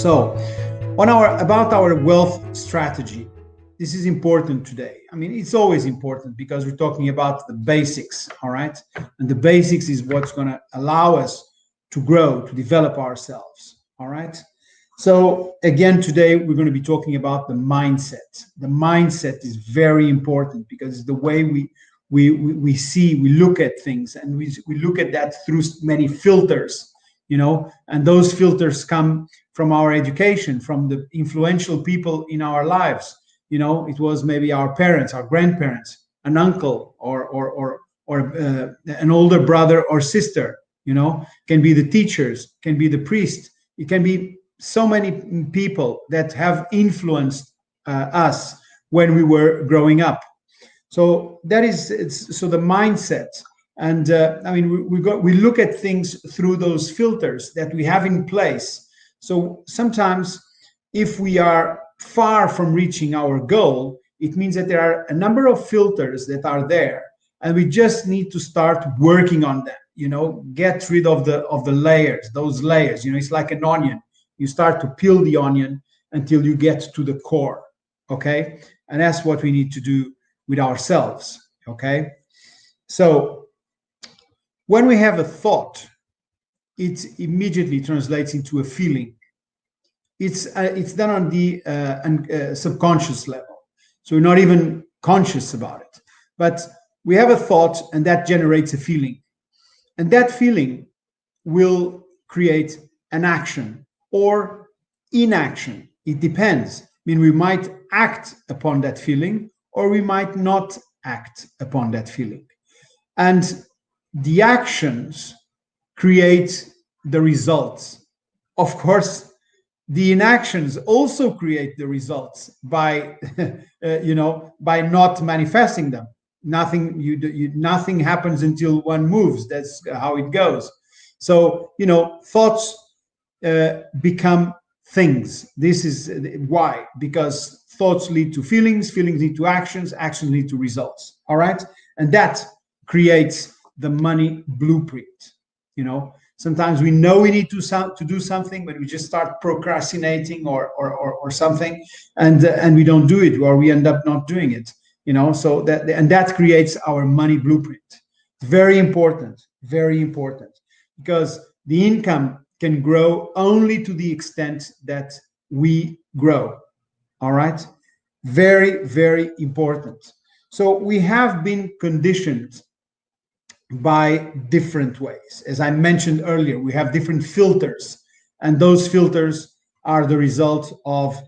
So, about our wealth strategy, this is important today. I mean, it's always important because we're talking about the basics, all right? And the basics is what's going to allow us to grow, to develop ourselves, all right? So, again, today we're going to be talking about the mindset. The mindset is very important because it's the way we see, we look at things, and we look at that through many filters, and those filters come from our education, from the influential people in our lives. It was maybe our parents, our grandparents, an uncle, or an older brother or sister. Can be the teachers, can be the priest. It can be so many people that have influenced us when we were growing up. So so the mindset. And we look at things through those filters that we have in place. So sometimes if we are far from reaching our goal, it means that there are a number of filters that are there, and we just need to start working on them. Get rid of the layers, those layers. It's like an onion. You start to peel the onion until you get to the core. Okay. And that's what we need to do with ourselves. Okay. So when we have a thought, it immediately translates into a feeling. It's done on the subconscious level, so we're not even conscious about it. But we have a thought, and that generates a feeling, and that feeling will create an action or inaction. It depends. We might act upon that feeling, or we might not act upon that feeling, and the actions create the results. Of course, the inactions also create the results by by not manifesting them. Nothing happens until one moves. That's how it goes. So thoughts become things. This is why, because thoughts lead to feelings lead to actions lead to results. All right. And that creates the money blueprint. Sometimes we know we need to do something, but we just start procrastinating or something, and we don't do it, or we end up not doing it. So that creates our money blueprint. It's very important, because the income can grow only to the extent that we grow. All right, very, very important. So we have been conditioned by different ways. As I mentioned earlier, we have different filters, and those filters are the result of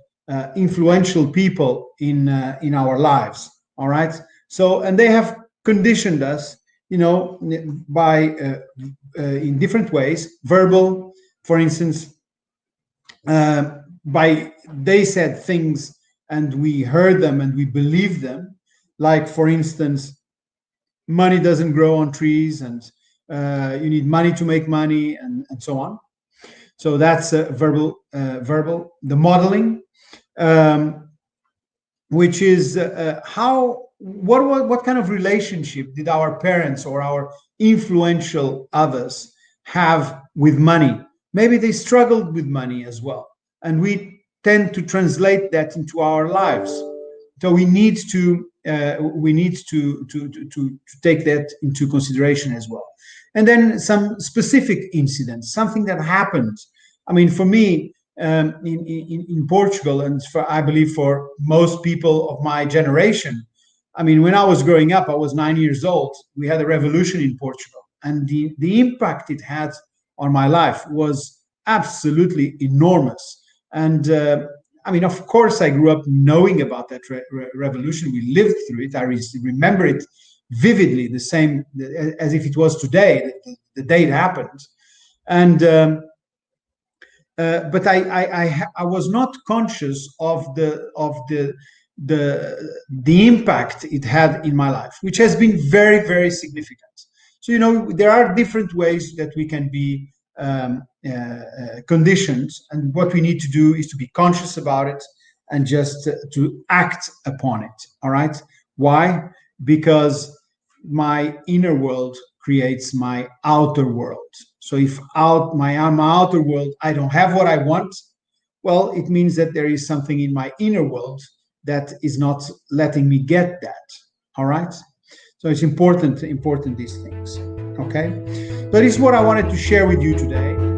influential people in our lives. All right. So, and they have conditioned us, by in different ways. Verbal, for instance, by they said things and we heard them and we believed them. Like, for instance, money doesn't grow on trees, and you need money to make money, and so on. So that's verbal. The modeling, which is what kind of relationship did our parents or our influential others have with money? Maybe they struggled with money as well, and we tend to translate that into our lives. So we need to take that into consideration as well. And then some specific incidents, something that happened. For me, in Portugal, and I believe for most people of my generation, when I was growing up, I was 9 years old. We had a revolution in Portugal, and the impact it had on my life was absolutely enormous. And of course, I grew up knowing about that revolution. We lived through it. I remember it vividly, the same as if it was today, the day it happened. And but I was not conscious of the impact it had in my life, which has been very, very significant. So there are different ways that we can be conditions, and what we need to do is to be conscious about it and just to act upon it. All right. Why? Because my inner world creates my outer world. So if my outer world, I don't have what I want, well, it means that there is something in my inner world that is not letting me get that. All right. So it's important these things. Okay. So this is what I wanted to share with you today.